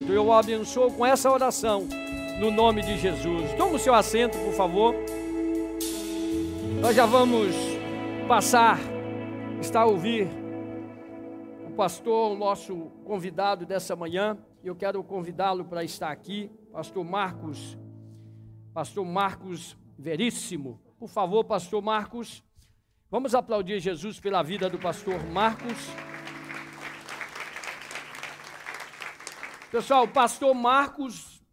Eu o abençoo com essa oração, no nome de Jesus. Toma o seu assento, por favor. Nós já vamos passar, a ouvir o pastor, o nosso convidado dessa manhã. Eu quero convidá-lo para estar aqui, pastor Marcos Veríssimo. Por favor, pastor Marcos, vamos aplaudir Jesus pela vida do pastor Marcos. Pessoal, o pastor Marcos,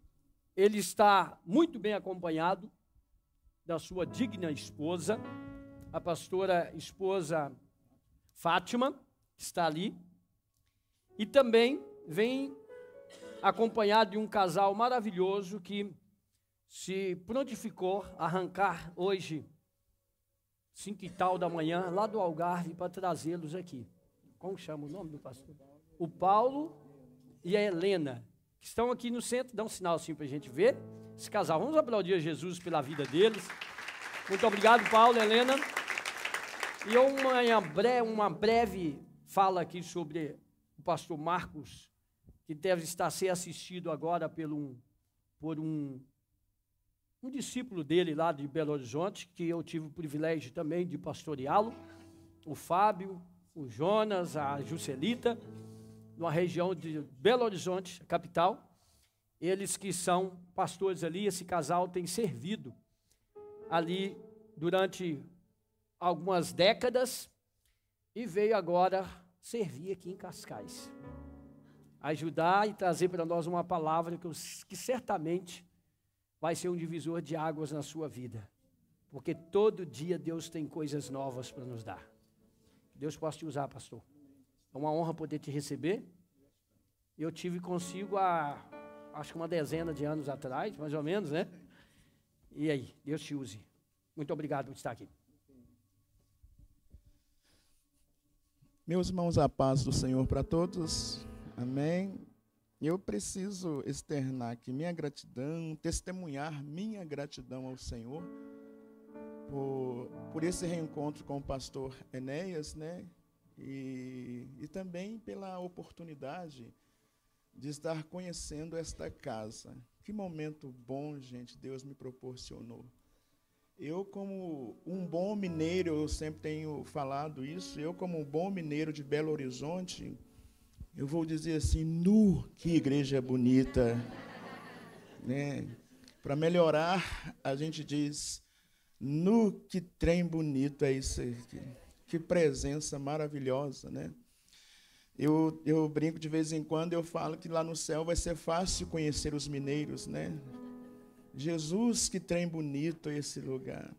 ele está muito bem acompanhado da sua digna esposa, a pastora esposa Fátima, que está ali, e também vem acompanhado de um casal maravilhoso que se prontificou a arrancar hoje, 5 e tal da manhã, lá do Algarve, para trazê-los aqui. Como chama o nome do pastor? O Paulo e a Helena, que estão aqui no centro. Dá um sinal assim para a gente ver esse casal. Vamos aplaudir a Jesus pela vida deles. Muito obrigado, Paulo e Helena. E uma breve fala aqui sobre o pastor Marcos, que deve estar sendo assistido agora por um discípulo dele lá de Belo Horizonte, que eu tive o privilégio também de pastoreá-lo, o Fábio, o Jonas, a Juscelita, numa região de Belo Horizonte, capital. Eles que são pastores ali, esse casal tem servido ali durante algumas décadas e veio agora servir aqui em Cascais. Ajudar e trazer para nós uma palavra que certamente vai ser um divisor de águas na sua vida. Porque todo dia Deus tem coisas novas para nos dar. Deus possa te usar, pastor. É uma honra poder te receber. Eu tive consigo acho que uma dezena de anos atrás, mais ou menos, né? E aí, Deus te use. Muito obrigado por estar aqui. Meus irmãos, a paz do Senhor para todos. Amém. Eu preciso externar aqui minha gratidão, testemunhar minha gratidão ao Senhor por esse reencontro com o pastor Enéas, né? E também pela oportunidade de estar conhecendo esta casa. Que momento bom, gente, Deus me proporcionou. Eu, como um bom mineiro, eu sempre tenho falado isso, eu como um bom mineiro de Belo Horizonte, eu vou dizer assim, que igreja bonita. Né? Para melhorar, a gente diz, que trem bonito é isso aqui. Que presença maravilhosa, né? Eu brinco de vez em quando, eu falo que lá no céu vai ser fácil conhecer os mineiros, né? Jesus, que trem bonito esse lugar.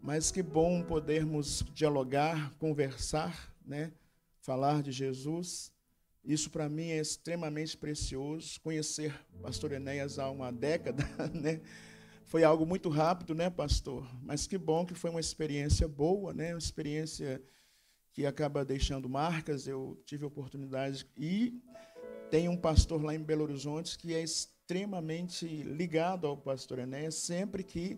Mas que bom podermos dialogar, conversar, né? Falar de Jesus. Isso para mim é extremamente precioso. Conhecer o pastor Enéas há uma década, né? Foi algo muito rápido, né, pastor? Mas que bom que foi uma experiência boa, né? Uma experiência que acaba deixando marcas. Eu tive a oportunidade e tem um pastor lá em Belo Horizonte que é extremamente ligado ao pastor Enéas. Sempre que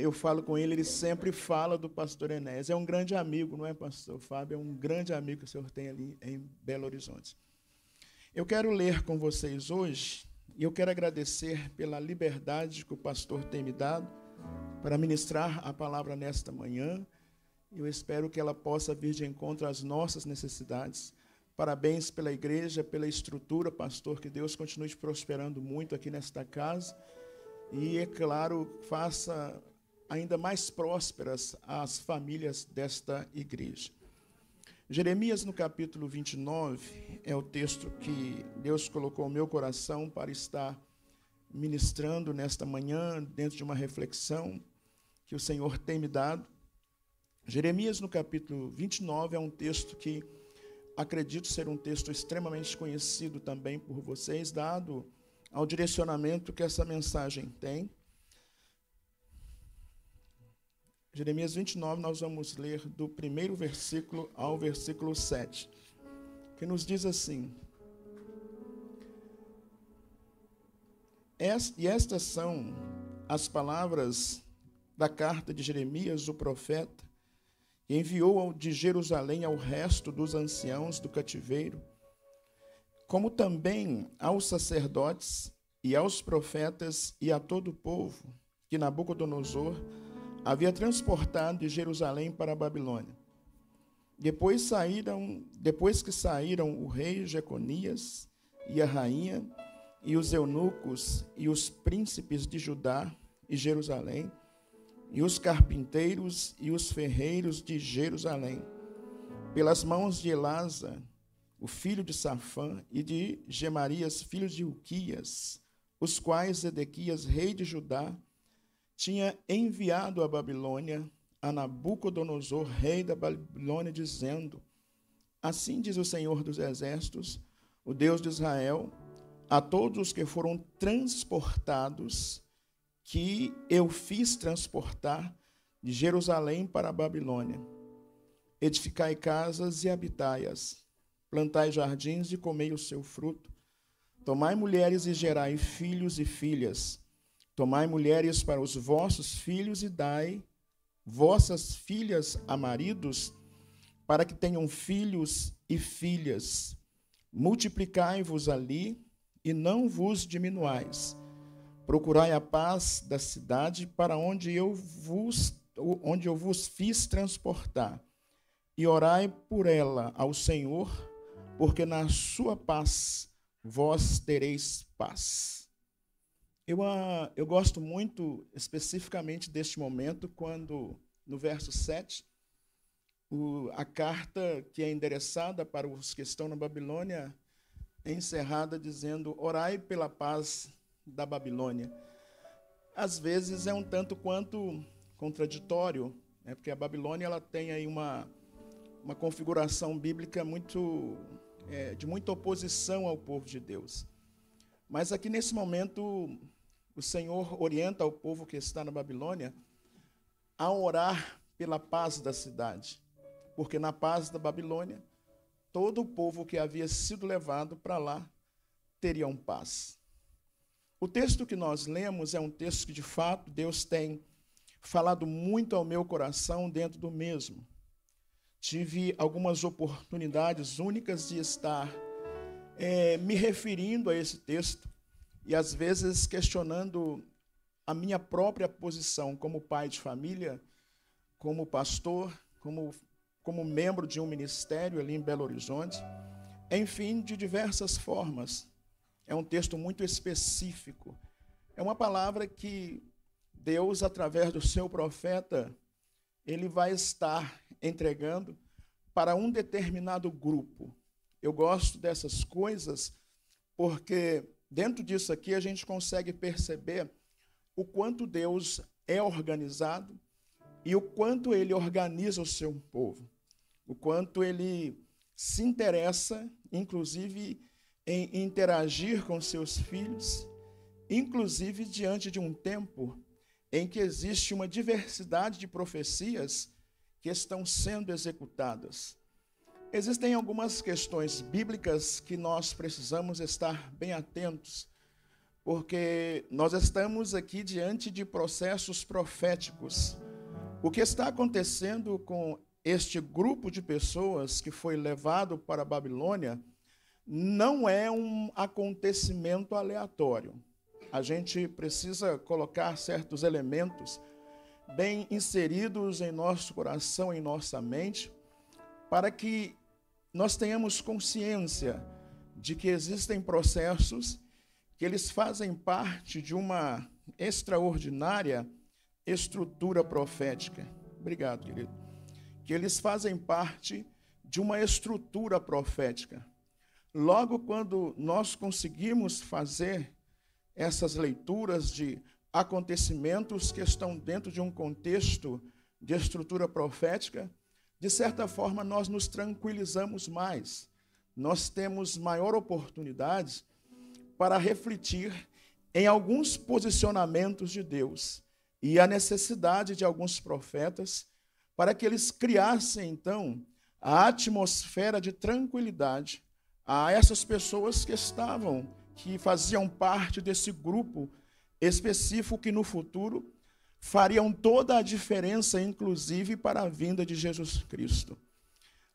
eu falo com ele, ele sempre fala do pastor Enéas. É um grande amigo, não é, pastor Fábio? É um grande amigo que o senhor tem ali em Belo Horizonte. Eu quero ler com vocês hoje, e eu quero agradecer pela liberdade que o pastor tem me dado para ministrar a palavra nesta manhã. Eu espero que ela possa vir de encontro às nossas necessidades. Parabéns pela igreja, pela estrutura, pastor, que Deus continue te prosperando muito aqui nesta casa. E, é claro, faça ainda mais prósperas as famílias desta igreja. Jeremias, no capítulo 29, é o texto que Deus colocou no meu coração para estar ministrando nesta manhã, dentro de uma reflexão que o Senhor tem me dado. Jeremias, no capítulo 29, é um texto que acredito ser um texto extremamente conhecido também por vocês, dado ao direcionamento que essa mensagem tem. Jeremias 29, nós vamos ler do primeiro versículo ao versículo 7, que nos diz assim: E estas são as palavras da carta de Jeremias, o profeta, enviou de Jerusalém ao resto dos anciãos do cativeiro, como também aos sacerdotes e aos profetas e a todo o povo que Nabucodonosor havia transportado de Jerusalém para a Babilônia. Depois que saíram o rei Jeconias e a rainha e os eunucos e os príncipes de Judá e Jerusalém, e os carpinteiros e os ferreiros de Jerusalém, pelas mãos de Elasa, o filho de Safã, e de Gemarias, filho de Uquias, os quais Zedequias, rei de Judá, tinha enviado à Babilônia a Nabucodonosor, rei da Babilônia, dizendo: assim diz o Senhor dos Exércitos, o Deus de Israel, a todos os que foram transportados, que eu fiz transportar de Jerusalém para a Babilônia. Edificai casas e habitai-as, plantai jardins e comei o seu fruto. Tomai mulheres e gerai filhos e filhas. Tomai mulheres para os vossos filhos e dai vossas filhas a maridos, para que tenham filhos e filhas. Multiplicai-vos ali e não vos diminuais. Procurai a paz da cidade para onde eu vos fiz transportar, e orai por ela ao Senhor, porque na sua paz vós tereis paz. Eu gosto muito especificamente deste momento, quando, no verso 7, a carta que é endereçada para os que estão na Babilônia é encerrada dizendo: orai pela paz da Babilônia. Às vezes é um tanto quanto contraditório, né? Porque a Babilônia ela tem aí uma configuração bíblica de muita oposição ao povo de Deus. Mas aqui nesse momento o Senhor orienta o povo que está na Babilônia a orar pela paz da cidade, porque na paz da Babilônia todo o povo que havia sido levado para lá teriam paz. O texto que nós lemos é um texto que, de fato, Deus tem falado muito ao meu coração dentro do mesmo. Tive algumas oportunidades únicas de estar me referindo a esse texto e, às vezes, questionando a minha própria posição como pai de família, como pastor, como membro de um ministério ali em Belo Horizonte, enfim, de diversas formas. É um texto muito específico. É uma palavra que Deus, através do seu profeta, ele vai estar entregando para um determinado grupo. Eu gosto dessas coisas porque dentro disso aqui a gente consegue perceber o quanto Deus é organizado e o quanto ele organiza o seu povo, o quanto ele se interessa, inclusive, em interagir com seus filhos, inclusive diante de um tempo em que existe uma diversidade de profecias que estão sendo executadas. Existem algumas questões bíblicas que nós precisamos estar bem atentos, porque nós estamos aqui diante de processos proféticos. O que está acontecendo com este grupo de pessoas que foi levado para a Babilônia não é um acontecimento aleatório. A gente precisa colocar certos elementos bem inseridos em nosso coração, em nossa mente, para que nós tenhamos consciência de que existem processos que eles fazem parte de uma extraordinária estrutura profética. Obrigado, querido. Que eles fazem parte de uma estrutura profética. Logo, quando nós conseguimos fazer essas leituras de acontecimentos que estão dentro de um contexto de estrutura profética, de certa forma nós nos tranquilizamos mais. Nós temos maior oportunidade para refletir em alguns posicionamentos de Deus e a necessidade de alguns profetas para que eles criassem, então, a atmosfera de tranquilidade a essas pessoas que faziam parte desse grupo específico que no futuro fariam toda a diferença, inclusive para a vinda de Jesus Cristo.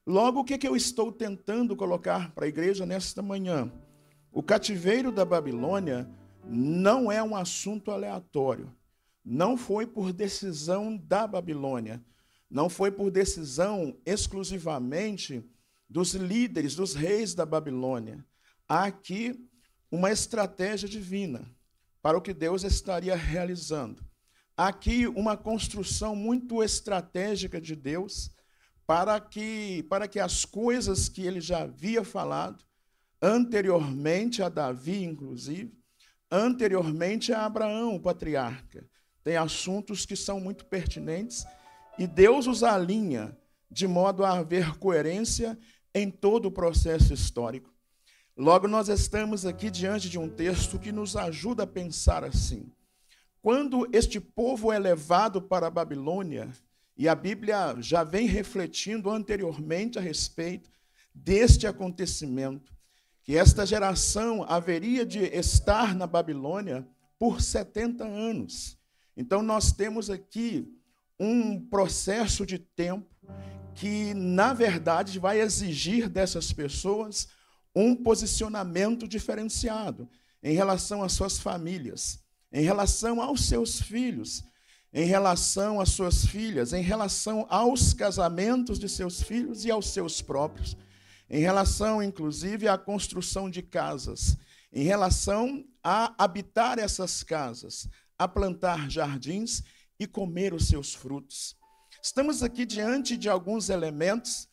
Logo, o que eu estou tentando colocar para a igreja nesta manhã? O cativeiro da Babilônia não é um assunto aleatório. Não foi por decisão da Babilônia. Não foi por decisão exclusivamente dos líderes, dos reis da Babilônia. Há aqui uma estratégia divina para o que Deus estaria realizando. Há aqui uma construção muito estratégica de Deus para que as coisas que ele já havia falado, anteriormente a Davi, inclusive, anteriormente a Abraão, o patriarca. Tem assuntos que são muito pertinentes e Deus os alinha de modo a haver coerência em todo o processo histórico. Logo, nós estamos aqui diante de um texto que nos ajuda a pensar assim. Quando este povo é levado para a Babilônia, e a Bíblia já vem refletindo anteriormente a respeito deste acontecimento, que esta geração haveria de estar na Babilônia por 70 anos. Então, nós temos aqui um processo de tempo que, na verdade, vai exigir dessas pessoas um posicionamento diferenciado em relação às suas famílias, em relação aos seus filhos, em relação às suas filhas, em relação aos casamentos de seus filhos e aos seus próprios, em relação, inclusive, à construção de casas, em relação a habitar essas casas, a plantar jardins e comer os seus frutos. Estamos aqui diante de alguns elementos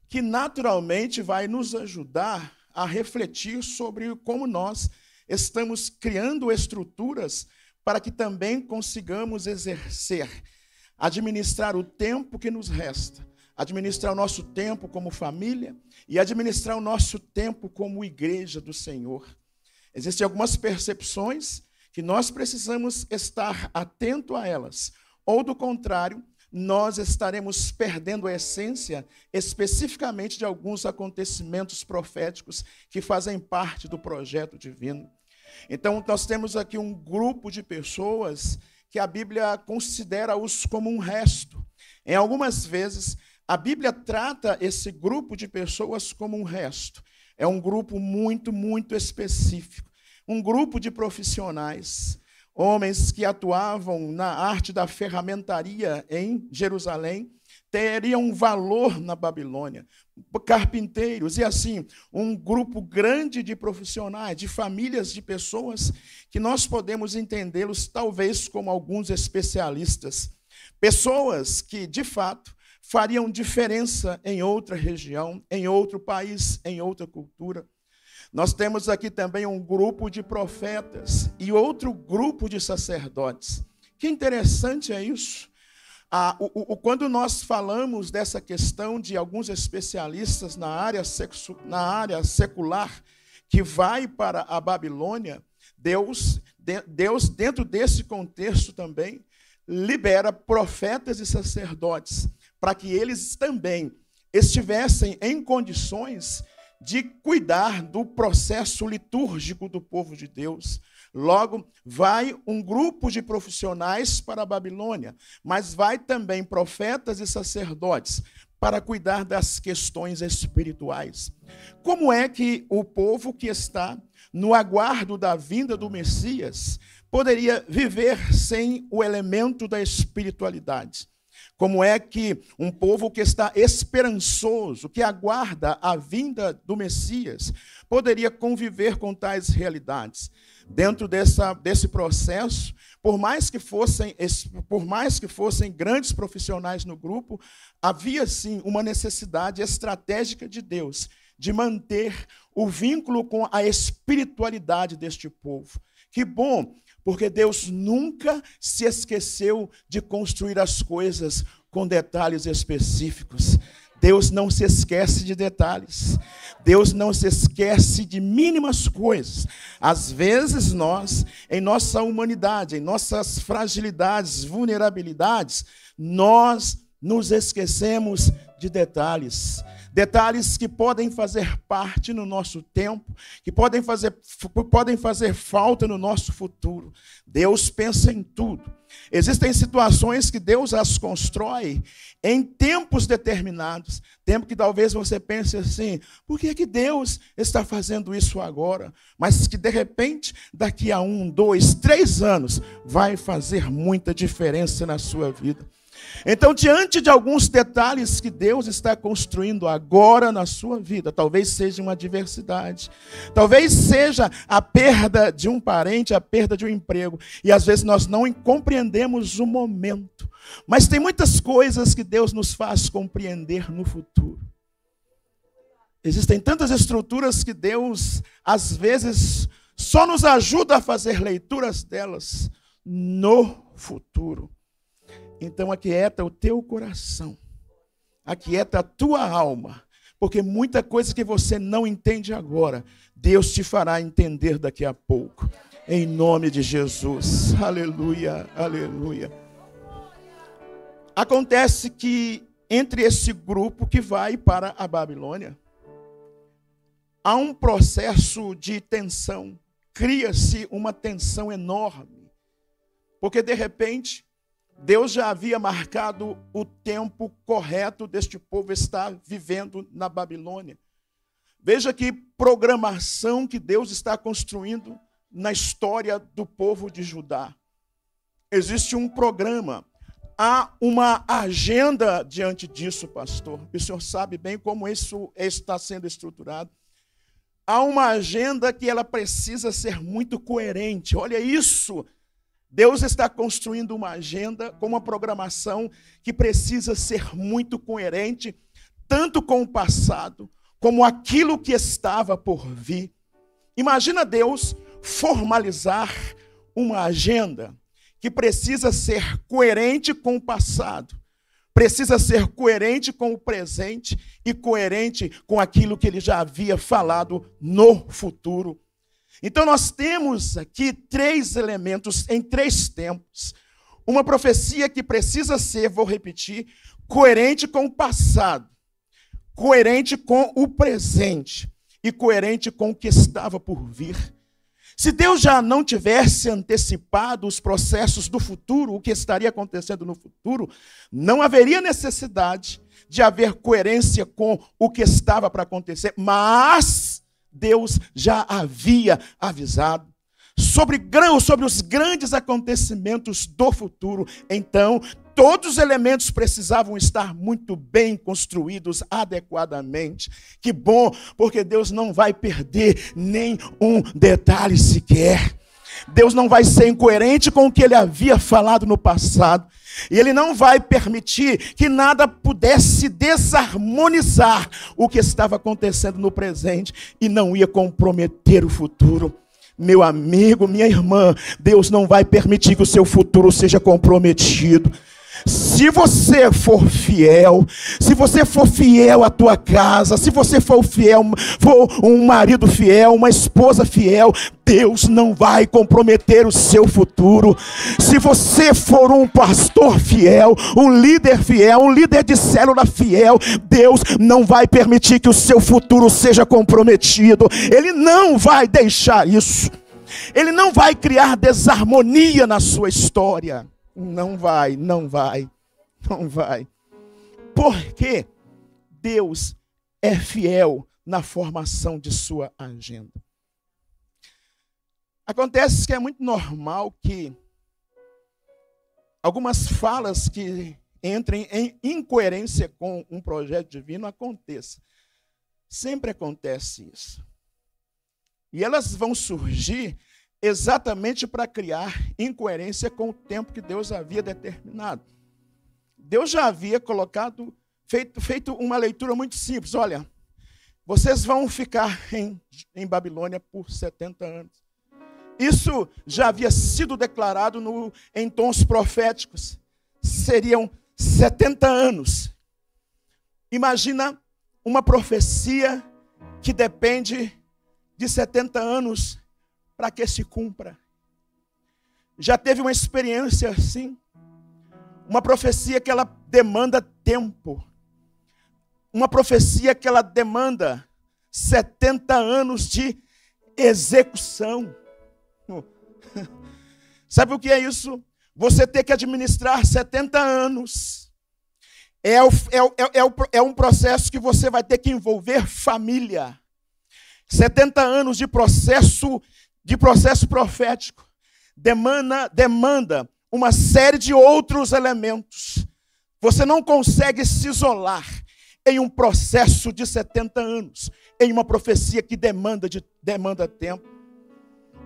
que naturalmente vai nos ajudar a refletir sobre como nós estamos criando estruturas para que também consigamos exercer, administrar o tempo que nos resta, administrar o nosso tempo como família e administrar o nosso tempo como igreja do Senhor. Existem algumas percepções que nós precisamos estar atento a elas, ou do contrário, nós estaremos perdendo a essência especificamente de alguns acontecimentos proféticos que fazem parte do projeto divino. Então, nós temos aqui um grupo de pessoas que a Bíblia considera-os como um resto. Em algumas vezes, a Bíblia trata esse grupo de pessoas como um resto. É um grupo muito, muito específico. Um grupo de profissionais, homens que atuavam na arte da ferramentaria em Jerusalém, teriam um valor na Babilônia, carpinteiros, e assim, um grupo grande de profissionais, de famílias de pessoas, que nós podemos entendê-los talvez como alguns especialistas, pessoas que, de fato, fariam diferença em outra região, em outro país, em outra cultura. Nós temos aqui também um grupo de profetas e outro grupo de sacerdotes. Que interessante é isso. Quando nós falamos dessa questão de alguns especialistas na área secular que vai para a Babilônia, Deus, dentro desse contexto também, libera profetas e sacerdotes para que eles também estivessem em condições de cuidar do processo litúrgico do povo de Deus. Logo, vai um grupo de profissionais para a Babilônia, mas vai também profetas e sacerdotes para cuidar das questões espirituais. Como é que o povo que está no aguardo da vinda do Messias poderia viver sem o elemento da espiritualidade? Como é que um povo que está esperançoso, que aguarda a vinda do Messias, poderia conviver com tais realidades? Dentro desse processo, por mais que fossem grandes profissionais no grupo, havia sim uma necessidade estratégica de Deus de manter o vínculo com a espiritualidade deste povo. Que bom! Porque Deus nunca se esqueceu de construir as coisas com detalhes específicos. Deus não se esquece de detalhes. Deus não se esquece de mínimas coisas. Às vezes nós, em nossa humanidade, em nossas fragilidades, vulnerabilidades, nós nos esquecemos de detalhes. detalhes que podem fazer parte no nosso tempo, que podem fazer falta no nosso futuro. Deus pensa em tudo. Existem situações que Deus as constrói em tempos determinados. Tempo que talvez você pense assim, por que Deus está fazendo isso agora? Mas que de repente, daqui a 1, 2, 3 anos, vai fazer muita diferença na sua vida. Então, diante de alguns detalhes que Deus está construindo agora na sua vida, talvez seja uma adversidade, talvez seja a perda de um parente, a perda de um emprego, e às vezes nós não compreendemos o momento, mas tem muitas coisas que Deus nos faz compreender no futuro. Existem tantas estruturas que Deus, às vezes, só nos ajuda a fazer leituras delas no futuro. Então aquieta o teu coração, aquieta a tua alma, porque muita coisa que você não entende agora, Deus te fará entender daqui a pouco. Em nome de Jesus. Aleluia, aleluia. Acontece que entre esse grupo que vai para a Babilônia, há um processo de tensão, cria-se uma tensão enorme, porque de repente, Deus já havia marcado o tempo correto deste povo estar vivendo na Babilônia. Veja que programação que Deus está construindo na história do povo de Judá. Existe um programa, há uma agenda diante disso, pastor. O senhor sabe bem como isso está sendo estruturado. Há uma agenda que ela precisa ser muito coerente. Olha isso. Deus está construindo uma agenda com uma programação que precisa ser muito coerente, tanto com o passado, como aquilo que estava por vir. Imagina Deus formalizar uma agenda que precisa ser coerente com o passado, precisa ser coerente com o presente e coerente com aquilo que ele já havia falado no futuro. Então nós temos aqui 3 elementos em 3 tempos. Uma profecia que precisa ser, vou repetir, coerente com o passado, coerente com o presente e coerente com o que estava por vir. Se Deus já não tivesse antecipado os processos do futuro, o que estaria acontecendo no futuro, não haveria necessidade de haver coerência com o que estava para acontecer, mas Deus já havia avisado sobre os grandes acontecimentos do futuro. Então, todos os elementos precisavam estar muito bem construídos adequadamente. Que bom, porque Deus não vai perder nem um detalhe sequer. Deus não vai ser incoerente com o que ele havia falado no passado. E ele não vai permitir que nada pudesse desarmonizar o que estava acontecendo no presente e não ia comprometer o futuro. Meu amigo, minha irmã, Deus não vai permitir que o seu futuro seja comprometido. Se você for fiel à tua casa, se você for um marido fiel, uma esposa fiel, Deus não vai comprometer o seu futuro. Se você for um pastor fiel, um líder de célula fiel, Deus não vai permitir que o seu futuro seja comprometido. Ele não vai deixar isso. Ele não vai criar desarmonia na sua história. Não vai. Porque Deus é fiel na formação de sua agenda. Acontece que é muito normal que algumas falas que entrem em incoerência com um projeto divino aconteçam. Sempre acontece isso. E elas vão surgir exatamente para criar incoerência com o tempo que Deus havia determinado. Deus já havia feito uma leitura muito simples. Olha, vocês vão ficar em Babilônia por 70 anos. Isso já havia sido declarado em tons proféticos. Seriam 70 anos. Imagina uma profecia que depende de 70 anos para que se cumpra. Já teve uma experiência assim? Uma profecia que ela demanda tempo. uma profecia que ela demanda 70 anos de execução. Sabe o que é isso? Você ter que administrar 70 anos. É um processo que você vai ter que envolver família. 70 anos de processo profético. Demanda uma série de outros elementos. Você não consegue se isolar em um processo de 70 anos, em uma profecia que demanda tempo.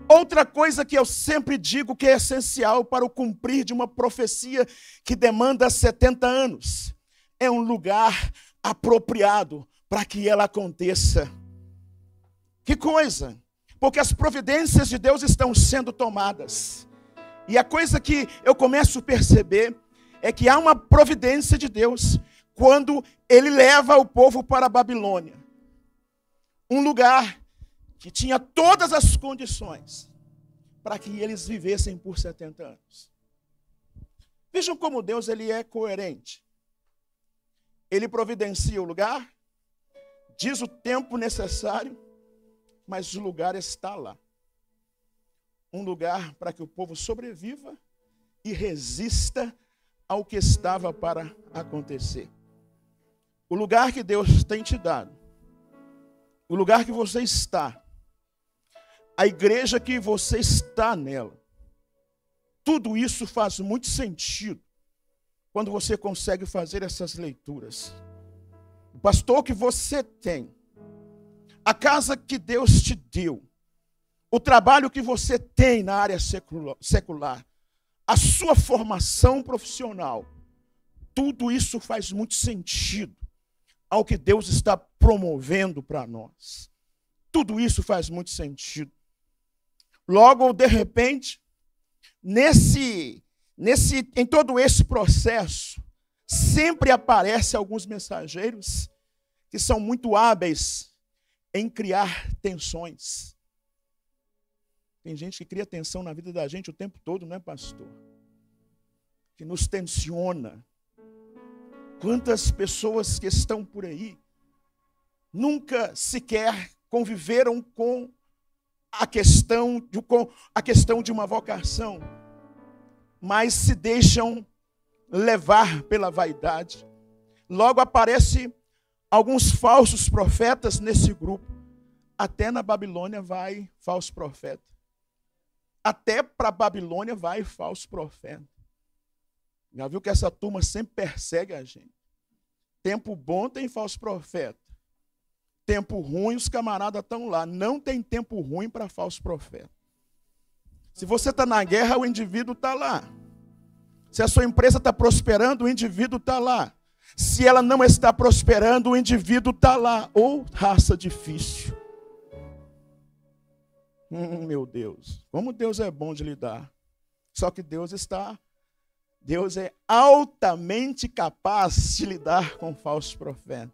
Outra coisa que eu sempre digo que é essencial para o cumprir de uma profecia que demanda 70 anos, é um lugar apropriado para que ela aconteça. Que coisa! Porque as providências de Deus estão sendo tomadas. E a coisa que eu começo a perceber é que há uma providência de Deus quando ele leva o povo para a Babilônia. Um lugar que tinha todas as condições para que eles vivessem por 70 anos. Vejam como Deus ele é coerente. Ele providencia o lugar, diz o tempo necessário, mas o lugar está lá. Um lugar para que o povo sobreviva e resista ao que estava para acontecer. O lugar que Deus tem te dado, o lugar que você está, a igreja que você está nela, tudo isso faz muito sentido quando você consegue fazer essas leituras. O pastor que você tem, a casa que Deus te deu, o trabalho que você tem na área secular, a sua formação profissional, tudo isso faz muito sentido ao que Deus está promovendo para nós. Tudo isso faz muito sentido. Logo, de repente, em todo esse processo, sempre aparecem alguns mensageiros que são muito hábeis em criar tensões. Tem gente que cria tensão na vida da gente o tempo todo, não é, pastor? Que nos tensiona. Quantas pessoas que estão por aí nunca sequer conviveram com a questão de uma vocação, mas se deixam levar pela vaidade. Logo aparecem alguns falsos profetas nesse grupo. Até na Babilônia vai falso profeta. Até para a Babilônia vai falso profeta. Já viu que essa turma sempre persegue a gente? Tempo bom tem falso profeta. Tempo ruim, os camaradas estão lá. Não tem tempo ruim para falso profeta. Se você está na guerra, o indivíduo está lá. Se a sua empresa está prosperando, o indivíduo está lá. Se ela não está prosperando, o indivíduo está lá. Ou raça difícil. Meu Deus. Como Deus é bom de lidar. Só que Deus é altamente capaz de lidar com falsos profetas.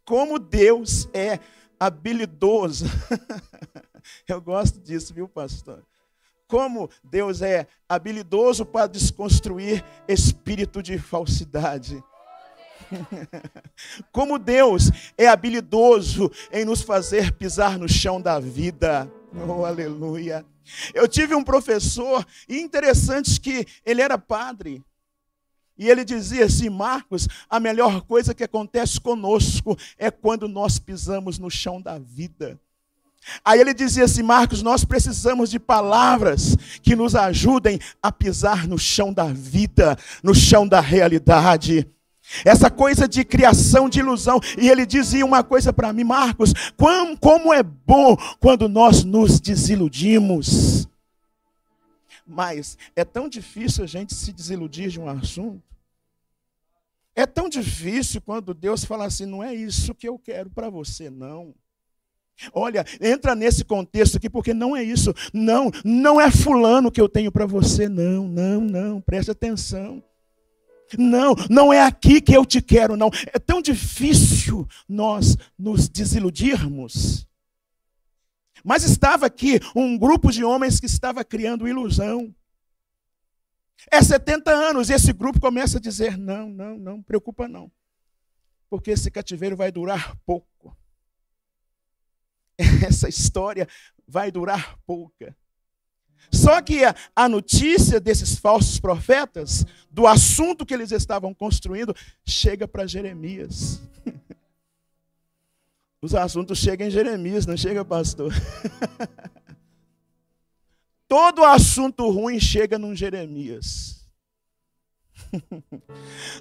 Como Deus é habilidoso. Eu gosto disso, viu, pastor? Como Deus é habilidoso para desconstruir espírito de falsidade. Como Deus é habilidoso em nos fazer pisar no chão da vida. Oh, aleluia. Eu tive um professor, e interessante que ele era padre. E ele dizia assim: Marcos, a melhor coisa que acontece conosco é quando nós pisamos no chão da vida. Aí ele dizia assim: Marcos, nós precisamos de palavras que nos ajudem a pisar no chão da vida, no chão da realidade. Essa coisa de criação de ilusão. E ele dizia uma coisa para mim: Marcos, como é bom quando nós nos desiludimos. Mas é tão difícil a gente se desiludir de um assunto. É tão difícil quando Deus fala assim: não é isso que eu quero para você, não. Olha, entra nesse contexto aqui, porque não é isso. Não é fulano que eu tenho para você, não, preste atenção. Não é aqui que eu te quero, não. É tão difícil nós nos desiludirmos. Mas estava aqui um grupo de homens que estava criando ilusão. É 70 anos. E esse grupo começa a dizer, não preocupa não. Porque esse cativeiro vai durar pouco. Essa história vai durar pouca. Só que a notícia desses falsos profetas, do assunto que eles estavam construindo, chega para Jeremias. Os assuntos chegam em Jeremias, não chega, pastor? Todo assunto ruim chega num Jeremias.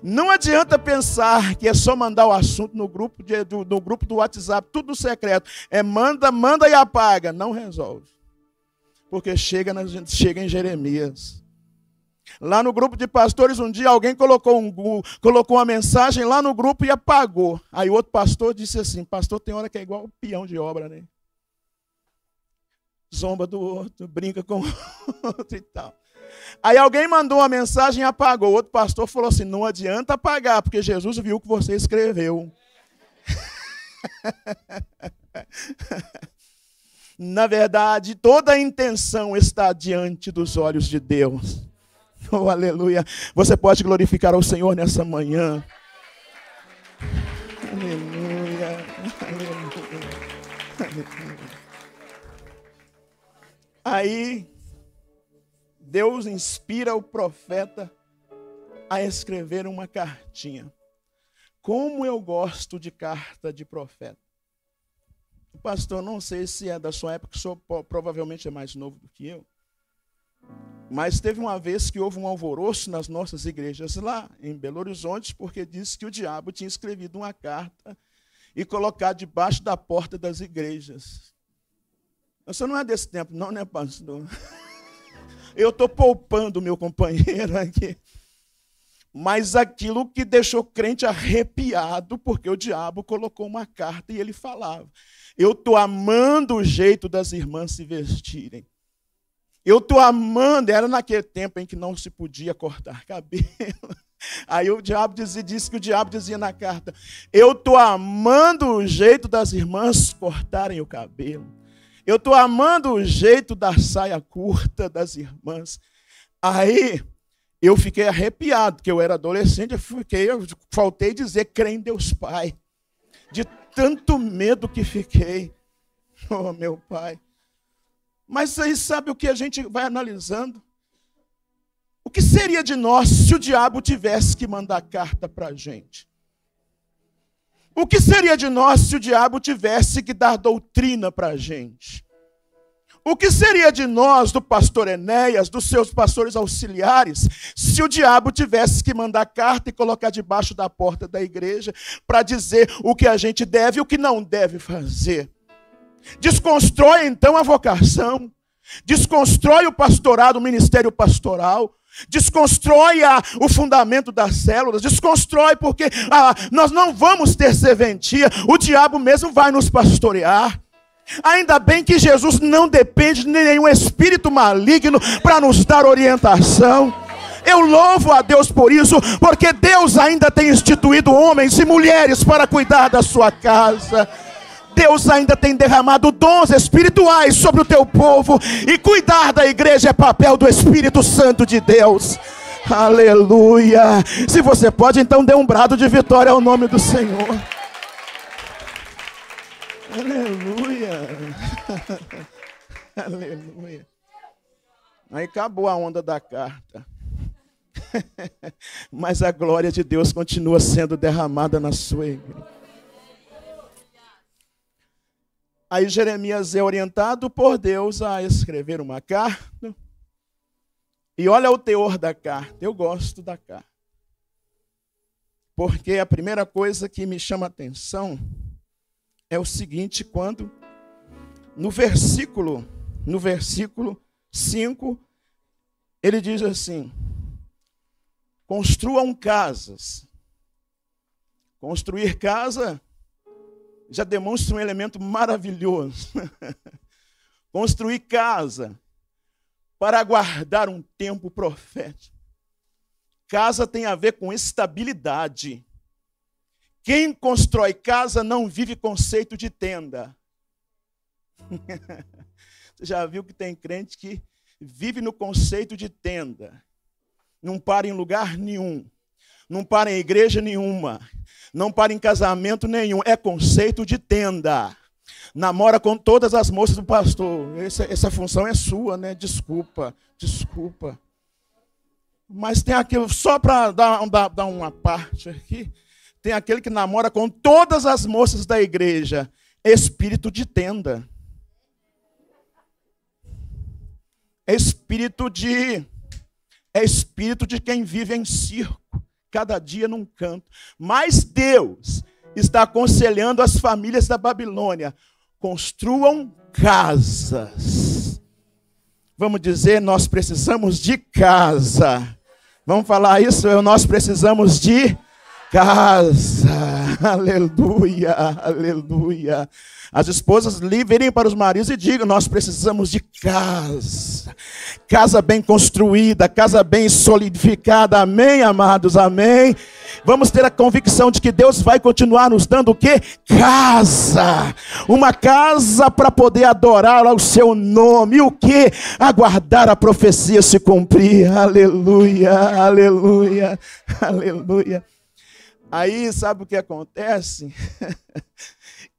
Não adianta pensar que é só mandar o assunto no grupo do WhatsApp, tudo secreto. É manda e apaga. Não resolve. Porque chega em Jeremias. Lá no grupo de pastores, um dia alguém colocou uma mensagem lá no grupo e apagou. Aí o outro pastor disse assim, pastor, tem hora que é igual peão de obra, né? Zomba do outro, brinca com o outro e tal. Aí alguém mandou uma mensagem e apagou. O outro pastor falou assim, não adianta apagar, porque Jesus viu o que você escreveu. Na verdade, toda a intenção está diante dos olhos de Deus. Oh, aleluia. Você pode glorificar ao Senhor nessa manhã. Aleluia. Aleluia. Aleluia. Aí, Deus inspira o profeta a escrever uma cartinha. Como eu gosto de carta de profeta. Pastor, não sei se é da sua época, o senhor provavelmente é mais novo do que eu. Mas teve uma vez que houve um alvoroço nas nossas igrejas lá em Belo Horizonte, porque disse que o diabo tinha escrevido uma carta e colocado debaixo da porta das igrejas. Você não é desse tempo, não, né, pastor? Eu estou poupando o meu companheiro aqui. Mas aquilo que deixou o crente arrepiado, porque o diabo colocou uma carta e ele falava. Eu estou amando o jeito das irmãs se vestirem. Eu estou amando, era naquele tempo em que não se podia cortar cabelo. Aí o diabo disse que o diabo dizia na carta, eu estou amando o jeito das irmãs cortarem o cabelo. Eu estou amando o jeito da saia curta das irmãs. Aí eu fiquei arrepiado, porque eu era adolescente, eu faltei dizer, crê em Deus Pai. De tanto medo que fiquei. Oh, meu Pai. Mas aí sabe o que a gente vai analisando? O que seria de nós se o diabo tivesse que mandar carta para a gente? O que seria de nós se o diabo tivesse que dar doutrina para a gente? O que seria de nós, do pastor Enéas, dos seus pastores auxiliares, se o diabo tivesse que mandar carta e colocar debaixo da porta da igreja para dizer o que a gente deve e o que não deve fazer? Desconstrói então a vocação, desconstrói o pastorado, o ministério pastoral, desconstrói o fundamento das células, desconstrói porque nós não vamos ter serventia, o diabo mesmo vai nos pastorear. Ainda bem que Jesus não depende de nenhum espírito maligno para nos dar orientação. Eu louvo a Deus por isso, porque Deus ainda tem instituído homens e mulheres para cuidar da sua casa. Deus ainda tem derramado dons espirituais sobre o teu povo, e cuidar da igreja é papel do Espírito Santo de Deus. Aleluia. Se você pode, então dê um brado de vitória ao nome do Senhor. Aleluia. Aleluia. Aí acabou a onda da carta. Mas a glória de Deus continua sendo derramada na sua igreja. Aí Jeremias é orientado por Deus a escrever uma carta. E olha o teor da carta. Eu gosto da carta. Porque a primeira coisa que me chama a atenção é o seguinte, quando no versículo 5, ele diz assim: construam casas. Construir casa já demonstra um elemento maravilhoso. Construir casa para aguardar um tempo profético. Casa tem a ver com estabilidade. Quem constrói casa não vive conceito de tenda. Você já viu que tem crente que vive no conceito de tenda. não para em lugar nenhum, não para em igreja nenhuma, não para em casamento nenhum, é conceito de tenda. Namora com todas as moças do pastor. Essa função é sua, né? Desculpa. Mas tem aquele, só para dar uma parte aqui, tem aquele que namora com todas as moças da igreja. Espírito de tenda. É espírito de quem vive em circo, cada dia num canto. Mas Deus está aconselhando as famílias da Babilônia: construam casas. Vamos dizer, nós precisamos de casa. Vamos falar isso? Nós precisamos de casa. Aleluia, aleluia. As esposas virem para os maridos e digam: nós precisamos de casa. Casa bem construída, casa bem solidificada. Amém, amados? Amém. Vamos ter a convicção de que Deus vai continuar nos dando o quê? Casa. Uma casa para poder adorar ao seu nome. E o quê? Aguardar a profecia se cumprir. Aleluia, aleluia, aleluia. Aí, sabe o que acontece?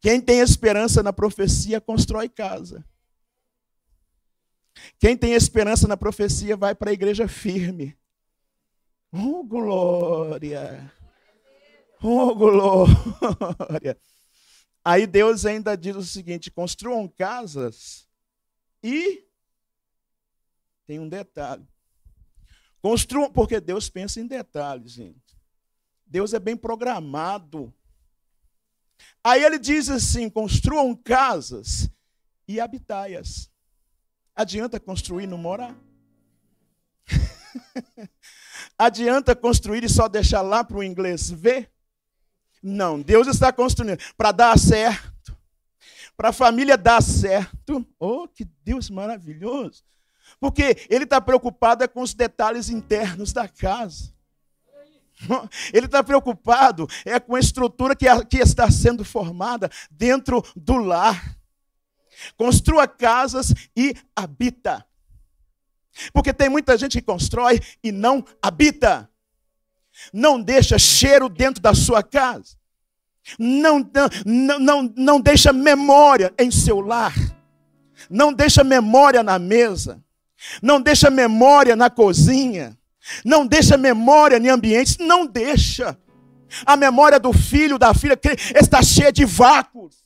Quem tem esperança na profecia, constrói casa. Quem tem esperança na profecia, vai para a igreja firme. Oh, glória! Oh, glória! Aí Deus ainda diz o seguinte: construam casas e... tem um detalhe. Construam, porque Deus pensa em detalhes, gente. Deus é bem programado. Aí ele diz assim: construam casas e habitai-as. Adianta construir e não morar? Adianta construir e só deixar lá para o inglês ver? Não, Deus está construindo para dar certo, para a família dar certo. Oh, que Deus maravilhoso! Porque Ele está preocupado com os detalhes internos da casa. Ele está preocupado com a estrutura que está sendo formada dentro do lar. Construa casas e habita. Porque tem muita gente que constrói e não habita. Não deixa cheiro dentro da sua casa. Não deixa memória em seu lar. Não deixa memória na mesa. Não deixa memória na cozinha. Não deixa memória em ambientes. Não deixa. A memória do filho, da filha, está cheia de vácuos.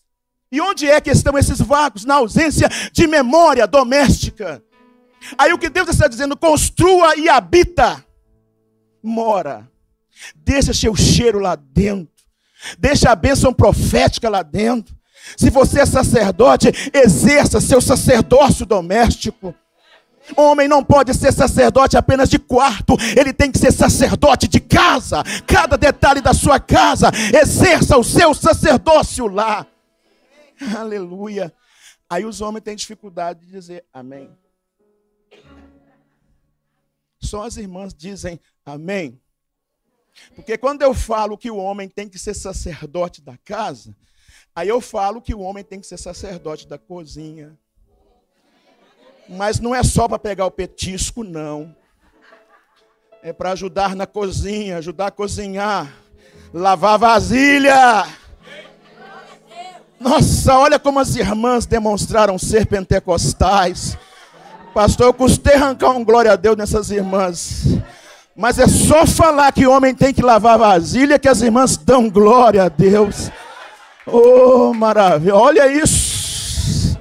E onde é que estão esses vácuos? Na ausência de memória doméstica. Aí o que Deus está dizendo: construa e habita. Mora. Deixa seu cheiro lá dentro. Deixa a bênção profética lá dentro. Se você é sacerdote, exerça seu sacerdócio doméstico. Homem não pode ser sacerdote apenas de quarto, ele tem que ser sacerdote de casa. Cada detalhe da sua casa, exerça o seu sacerdócio lá. Aleluia. Aí os homens têm dificuldade de dizer amém. Só as irmãs dizem amém. Porque quando eu falo que o homem tem que ser sacerdote da casa, aí eu falo que o homem tem que ser sacerdote da cozinha. Mas não é só para pegar o petisco, não. É para ajudar na cozinha, ajudar a cozinhar, lavar vasilha. Nossa, olha como as irmãs demonstraram ser pentecostais. Pastor, eu custei arrancar um glória a Deus nessas irmãs. Mas é só falar que o homem tem que lavar vasilha que as irmãs dão glória a Deus. Oh, maravilha. Olha isso.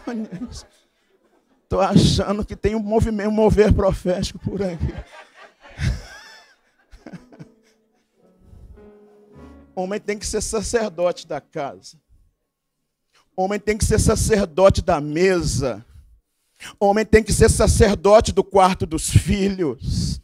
Olha isso. Estou achando que tem um movimento, um mover profético por aí. Homem tem que ser sacerdote da casa. Homem tem que ser sacerdote da mesa. Homem tem que ser sacerdote do quarto dos filhos.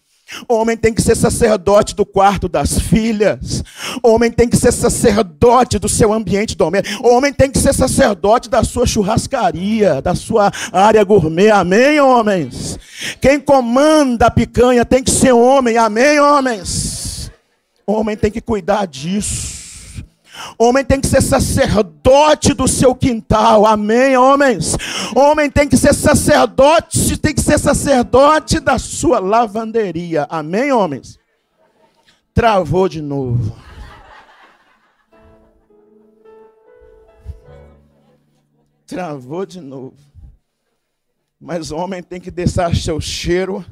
Homem tem que ser sacerdote do quarto das filhas. Homem tem que ser sacerdote do seu ambiente doméstico. Homem tem que ser sacerdote da sua churrascaria, da sua área gourmet. Amém, homens? Quem comanda a picanha tem que ser homem. Amém, homens? Homem tem que cuidar disso. Homem tem que ser sacerdote do seu quintal. Amém, homens? Homem tem que ser sacerdote da sua lavanderia. Amém, homens? Travou de novo. Travou de novo. Mas o homem tem que deixar seu cheiro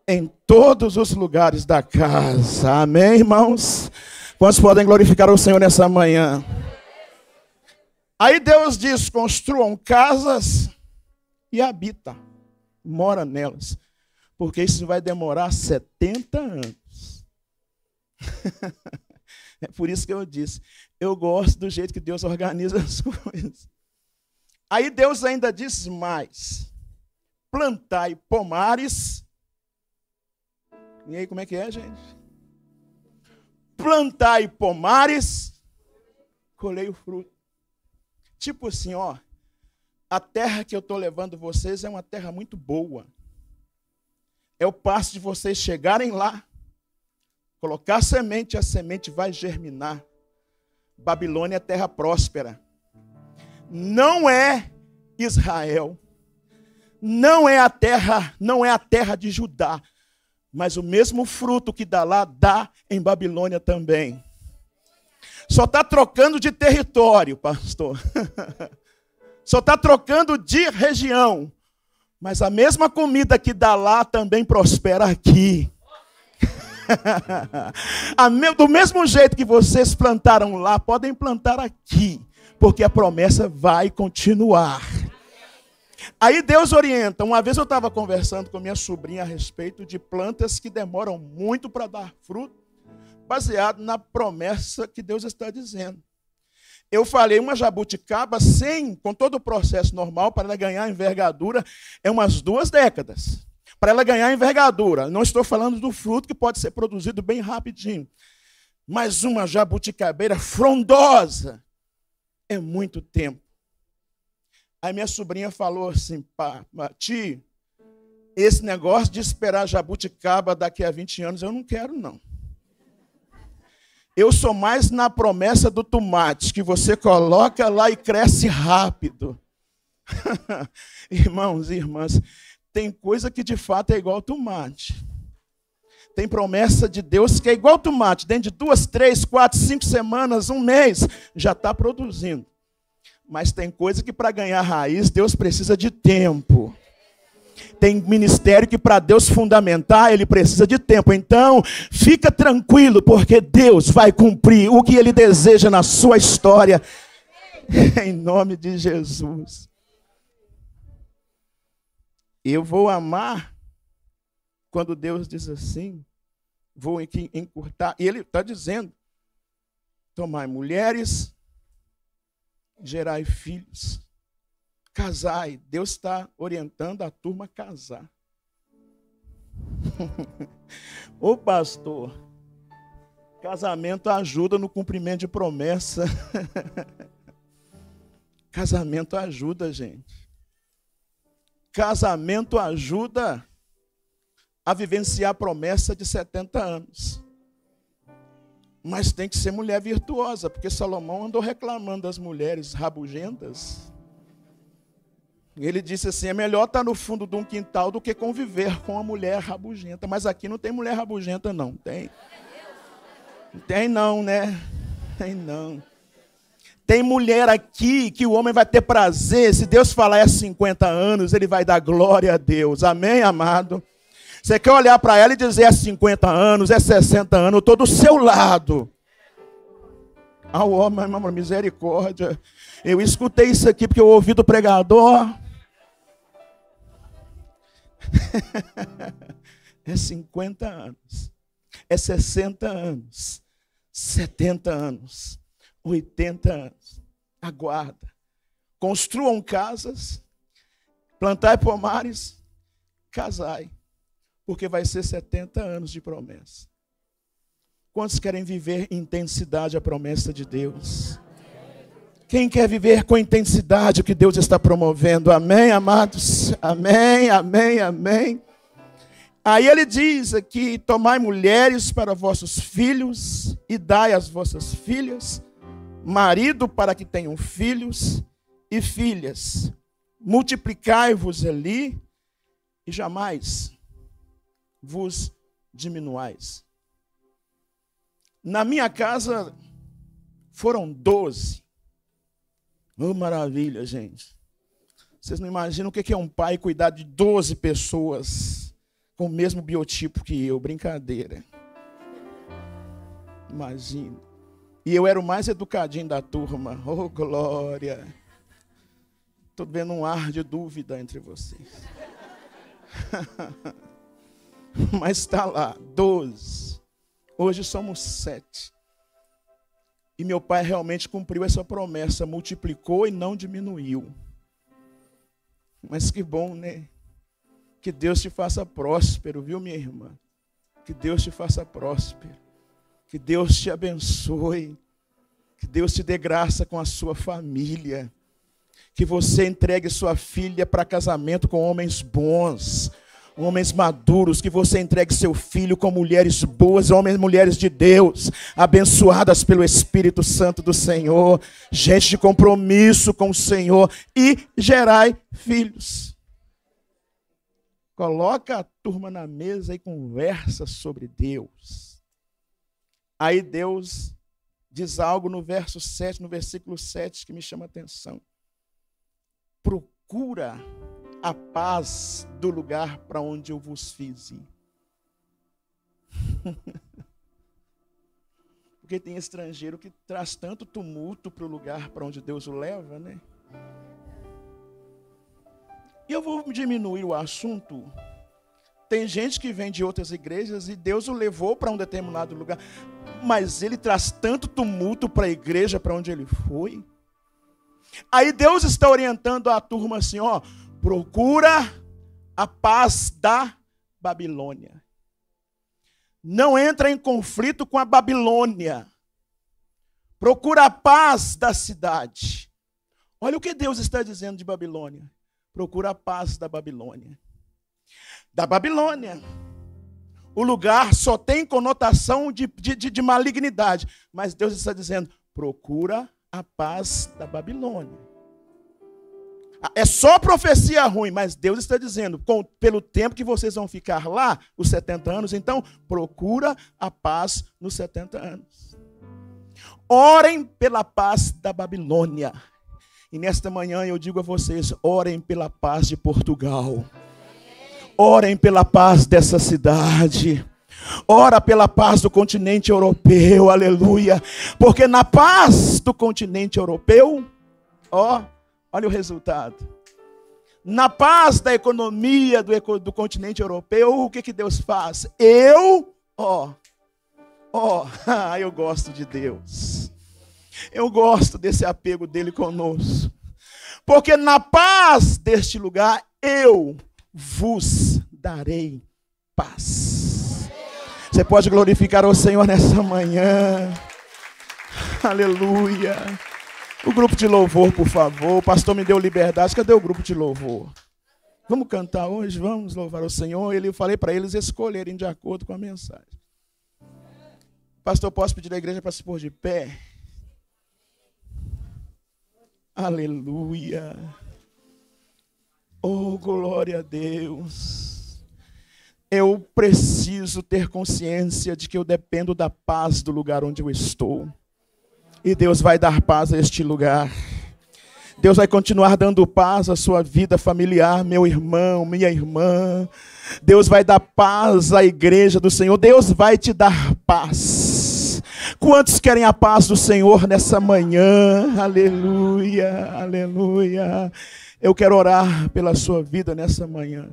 em todos os lugares da casa. Amém, irmãos? Quantos podem glorificar o Senhor nessa manhã? Aí Deus diz, construam casas e habita. Mora nelas. Porque isso vai demorar 70 anos. É por isso que eu disse, eu gosto do jeito que Deus organiza as coisas. Aí Deus ainda diz mais. Plantai pomares. E aí, como é que é, gente? Plantai pomares, colhei o fruto. Tipo assim, ó, a terra que eu estou levando vocês é uma terra muito boa. É o passo de vocês chegarem lá, colocar a semente vai germinar. Babilônia é terra próspera. Não é Israel. Não é a terra de Judá. Mas o mesmo fruto que dá lá, dá em Babilônia também. Só está trocando de território, pastor. Só está trocando de região. Mas a mesma comida que dá lá também prospera aqui. Do mesmo jeito que vocês plantaram lá, podem plantar aqui. Porque a promessa vai continuar. Aí Deus orienta. Uma vez eu estava conversando com minha sobrinha a respeito de plantas que demoram muito para dar fruto, baseado na promessa que Deus está dizendo. Eu falei, uma jabuticaba, com todo o processo normal, para ela ganhar envergadura, é umas 2 décadas. Para ela ganhar envergadura, não estou falando do fruto que pode ser produzido bem rapidinho, mas uma jabuticabeira frondosa é muito tempo. Aí minha sobrinha falou assim, tio, esse negócio de esperar jabuticaba daqui a 20 anos, eu não quero, não. Eu sou mais na promessa do tomate, que você coloca lá e cresce rápido. Irmãos e irmãs, tem coisa que de fato é igual tomate. Tem promessa de Deus que é igual tomate. Dentro de 2, 3, 4, 5 semanas, 1 mês, já está produzindo. Mas tem coisa que para ganhar raiz, Deus precisa de tempo. Tem ministério que para Deus fundamentar, Ele precisa de tempo. Então, fica tranquilo, porque Deus vai cumprir o que Ele deseja na sua história. Em nome de Jesus. Eu vou amar quando Deus diz assim, vou encurtar. E Ele está dizendo, tomai mulheres, gerai filhos, casai. Deus está orientando a turma a casar. Ô pastor, casamento ajuda no cumprimento de promessa. Casamento ajuda, gente. Casamento ajuda a vivenciar a promessa de 70 anos. Mas tem que ser mulher virtuosa, porque Salomão andou reclamando das mulheres rabugentas. Ele disse assim, é melhor estar no fundo de um quintal do que conviver com uma mulher rabugenta. Mas aqui não tem mulher rabugenta, não. Tem? Tem não, né? Tem não. Tem mulher aqui que o homem vai ter prazer. Se Deus falar é 50 anos, ele vai dar glória a Deus. Amém, amado? Você quer olhar para ela e dizer é 50 anos, é 60 anos, eu estou do seu lado. Ah, homem, misericórdia. Eu escutei isso aqui porque eu ouvi do pregador. É 50 anos, é 60 anos, 70 anos, 80 anos. Aguarda. Construam casas, plantai pomares, casai. Porque vai ser 70 anos de promessa. Quantos querem viver em intensidade a promessa de Deus? Quem quer viver com intensidade o que Deus está promovendo? Amém, amados? Amém, amém, amém. Aí ele diz aqui, tomai mulheres para vossos filhos e dai às vossas filhas marido para que tenham filhos e filhas. Multiplicai-vos ali e jamais vos diminuais. Na minha casa foram 12. Oh, maravilha, gente. Vocês não imaginam o que é um pai cuidar de 12 pessoas com o mesmo biotipo que eu. Brincadeira. Imagina. E eu era o mais educadinho da turma. Oh, glória. Estou vendo um ar de dúvida entre vocês. Mas está lá, 12. Hoje somos 7. E meu pai realmente cumpriu essa promessa, multiplicou e não diminuiu. Mas que bom, né? Que Deus te faça próspero, viu, minha irmã? Que Deus te faça próspero. Que Deus te abençoe. Que Deus te dê graça com a sua família. Que você entregue sua filha para casamento com homens bons, homens maduros, que você entregue seu filho com mulheres boas, homens e mulheres de Deus, abençoadas pelo Espírito Santo do Senhor, gente de compromisso com o Senhor, e gerai filhos. Coloca a turma na mesa e conversa sobre Deus. Aí Deus diz algo no verso 7, no versículo 7, que me chama a atenção. Procura a paz do lugar para onde eu vos fiz ir. Porque tem estrangeiro que traz tanto tumulto para o lugar para onde Deus o leva, né? E eu vou diminuir o assunto. Tem gente que vem de outras igrejas e Deus o levou para um determinado lugar, mas ele traz tanto tumulto para a igreja para onde ele foi. Aí Deus está orientando a turma assim, ó, procura a paz da Babilônia. Não entra em conflito com a Babilônia. Procura a paz da cidade. Olha o que Deus está dizendo de Babilônia. Procura a paz da Babilônia. Da Babilônia. O lugar só tem conotação de malignidade. Mas Deus está dizendo, procura a paz da Babilônia. É só profecia ruim, mas Deus está dizendo, pelo tempo que vocês vão ficar lá, os 70 anos, então procura a paz nos 70 anos. Orem pela paz da Babilônia. E nesta manhã eu digo a vocês, orem pela paz de Portugal. Orem pela paz dessa cidade. Ora pela paz do continente europeu, aleluia. Porque na paz do continente europeu, olha o resultado. Na paz da economia do continente europeu, o que Deus faz? Eu gosto de Deus. Eu gosto desse apego dele conosco. Porque na paz deste lugar, eu vos darei paz. Você pode glorificar ao Senhor nessa manhã. Aleluia. O grupo de louvor, por favor. O pastor me deu liberdade. Cadê o grupo de louvor? Vamos cantar hoje? Vamos louvar o Senhor. Eu falei para eles escolherem de acordo com a mensagem. Pastor, posso pedir à igreja para se pôr de pé? Aleluia. Oh, glória a Deus. Eu preciso ter consciência de que eu dependo da paz do lugar onde eu estou. E Deus vai dar paz a este lugar. Deus vai continuar dando paz à sua vida familiar, meu irmão, minha irmã. Deus vai dar paz à igreja do Senhor. Deus vai te dar paz. Quantos querem a paz do Senhor nessa manhã? Aleluia, aleluia. Eu quero orar pela sua vida nessa manhã.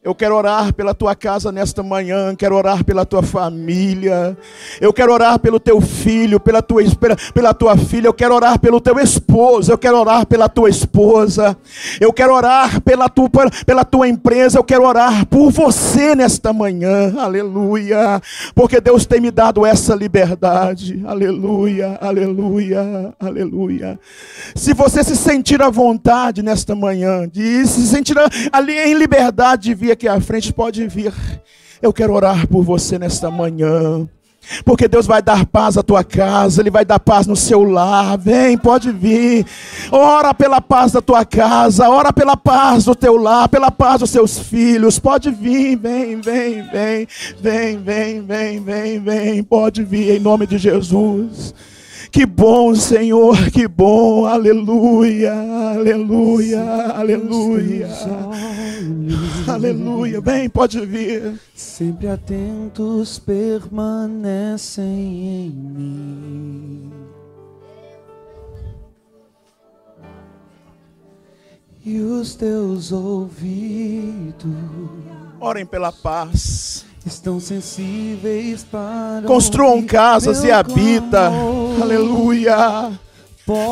Eu quero orar pela tua casa nesta manhã, quero orar pela tua família, eu quero orar pelo teu filho, pela tua filha, eu quero orar pelo teu esposo, eu quero orar pela tua esposa, eu quero orar pela tua empresa, eu quero orar por você nesta manhã, aleluia, porque Deus tem me dado essa liberdade, aleluia, aleluia, aleluia. Se você se sentir à vontade nesta manhã, de se sentir ali em liberdade de vir aqui à frente, pode vir. Eu quero orar por você nesta manhã. Porque Deus vai dar paz à tua casa, Ele vai dar paz no seu lar. Vem, pode vir. Ora pela paz da tua casa, ora pela paz do teu lar, pela paz dos seus filhos. Pode vir, vem, vem, vem, vem, vem, vem, vem, vem. Pode vir em nome de Jesus. Que bom, Senhor, que bom. Aleluia, aleluia, aleluia. Aleluia, vem, pode vir. Sempre atentos permanecem em mim, e os teus ouvidos Orem pela paz. estão sensíveis para Construam casas e habita. Aleluia.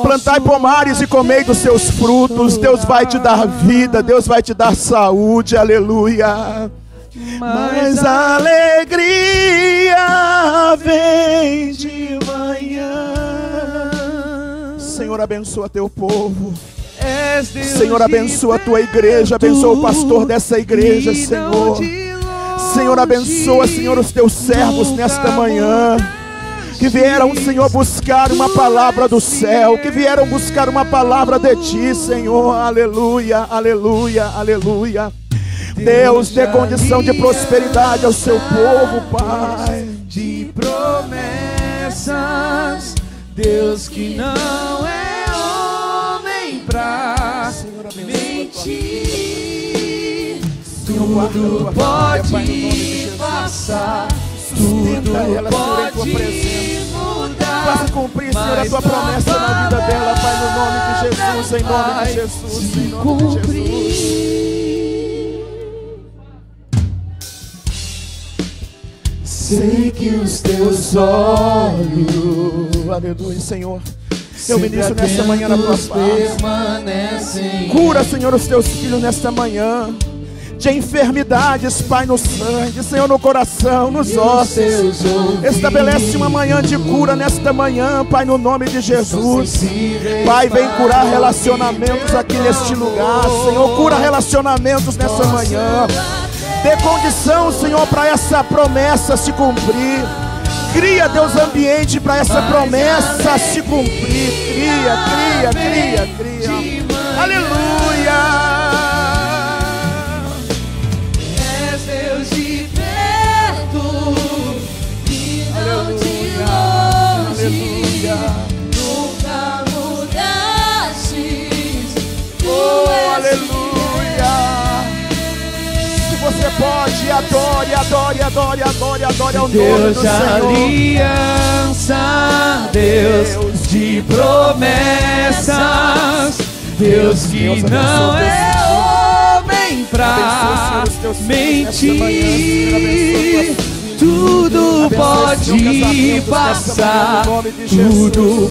Plantai pomares e comei dos seus frutos. Deus vai te dar vida, Deus vai te dar saúde. Aleluia. Mas a alegria vem de manhã. Senhor, abençoa teu povo. Senhor, abençoa a tua igreja. Abençoa o pastor dessa igreja, Senhor. Senhor, abençoa, Senhor, os teus servos nesta manhã, que vieram, Senhor, buscar uma palavra do céu, que vieram buscar uma palavra de ti, Senhor. Aleluia, aleluia, aleluia. Deus, dê condição de prosperidade ao seu povo, Pai. De promessas, Deus que não é homem pra mentir. Tudo pode passar, tudo pode mudar. Faça cumprir, Senhor, a tua promessa na vida dela, Pai, no nome de Jesus, em nome de Jesus, em nome de Jesus. Sei que os teus olhos, aleluia, Senhor, eu ministro nesta manhã na tua paz. Cura, Senhor, os teus filhos nesta manhã de enfermidades, Pai, no sangue, Senhor, no coração, nos ossos. Estabelece uma manhã de cura nesta manhã, Pai, no nome de Jesus. Pai, vem curar relacionamentos aqui neste lugar, Senhor, cura relacionamentos nessa manhã. Dê condição, Senhor, para essa promessa se cumprir. Cria, Deus, ambiente para essa promessa se cumprir. Cria, cria, cria, cria. Aleluia. És Deus de perto e não de longe. Nunca mudastes. Oh, aleluia. Você pode, adore, adore, adore, adore, adore ao nome do Senhor. Deus de aliança, Deus de promessas, Deus que não é homem pra mentir. Tudo pode passar, tudo